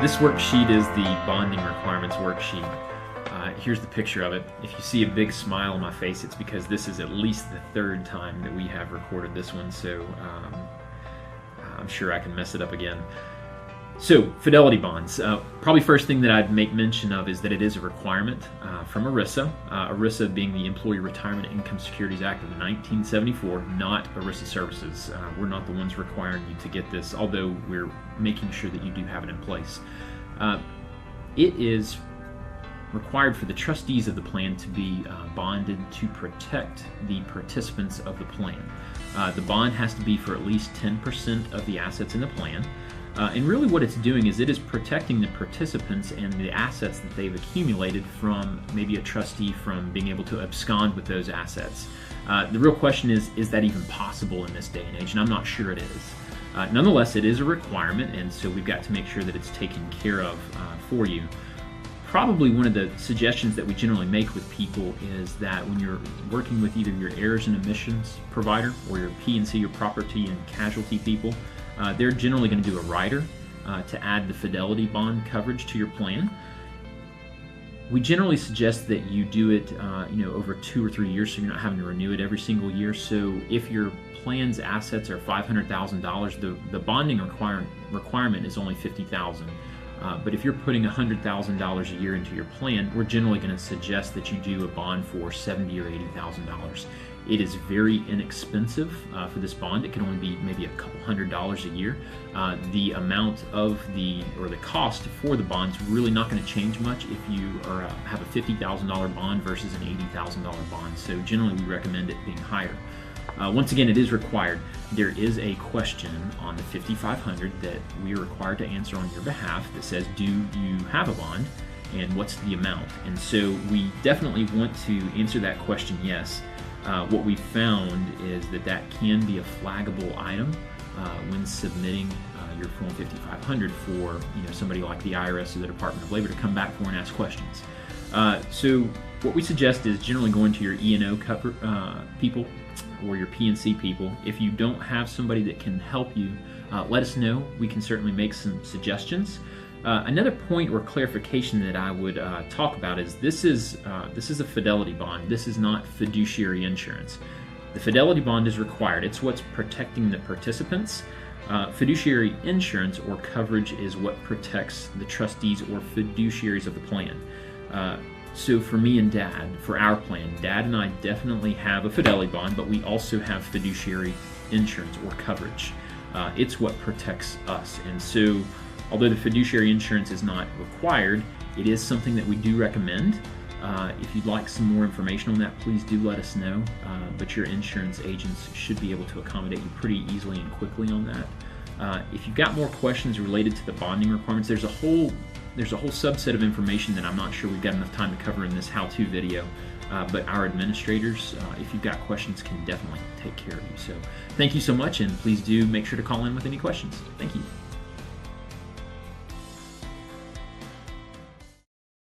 This worksheet is the bonding requirements worksheet. Here's the picture of it. If you see a big smile on my face, it's because this is at least the third time that we have recorded this one, so I'm sure I can mess it up again. So, fidelity bonds. Probably first thing that I'd make mention of is that it is a requirement from ERISA. ERISA being the Employee Retirement Income Securities Act of 1974, not ERISA Services. We're not the ones requiring you to get this, although we're making sure that you do have it in place. It is required for the trustees of the plan to be bonded to protect the participants of the plan. The bond has to be for at least 10% of the assets in the plan. And really what it's doing is it is protecting the participants and the assets that they've accumulated from maybe a trustee from being able to abscond with those assets. The real question is that even possible in this day and age? And I'm not sure it is. Nonetheless, it is a requirement, and so we've got to make sure that it's taken care of for you. Probably one of the suggestions that we generally make with people is that when you're working with either your errors and omissions provider or your P&C, your property and casualty people, they're generally going to do a rider to add the fidelity bond coverage to your plan. We generally suggest that you do it over 2 or 3 years, so you're not having to renew it every single year. So if your plan's assets are $500,000, the bonding requirement is only $50,000. But if you're putting $100,000 a year into your plan, we're generally going to suggest that you do a bond for $70,000 or $80,000. It is very inexpensive for this bond. It can only be maybe a couple $100s a year. The amount of the cost for the bond's really not going to change much if you have a $50,000 bond versus an $80,000 bond. So generally we recommend it being higher. Once again, it is required. There is a question on the 5500 that we are required to answer on your behalf that says, do you have a bond and what's the amount? And so we definitely want to answer that question yes. What we found is that can be a flaggable item when submitting your Form 5500 for somebody like the IRS or the Department of Labor to come back for and ask questions. So what we suggest is generally going to your E&O people or your P&C people. If you don't have somebody that can help you, let us know. We can certainly make some suggestions. Another point or clarification that I would talk about is this is a fidelity bond. This is not fiduciary insurance. The fidelity bond is required. It's what's protecting the participants. Fiduciary insurance or coverage is what protects the trustees or fiduciaries of the plan. So for me and Dad, for our plan, Dad and I definitely have a fidelity bond, but we also have fiduciary insurance or coverage. It's what protects us. And so although the fiduciary insurance is not required, it is something that we do recommend. If you'd like some more information on that, please do let us know. But your insurance agents should be able to accommodate you pretty easily and quickly on that. If you've got more questions related to the bonding requirements, there's a whole subset of information that I'm not sure we've got enough time to cover in this how-to video. But our administrators, if you've got questions, can definitely take care of you. So thank you so much, and please do make sure to call in with any questions. Thank you.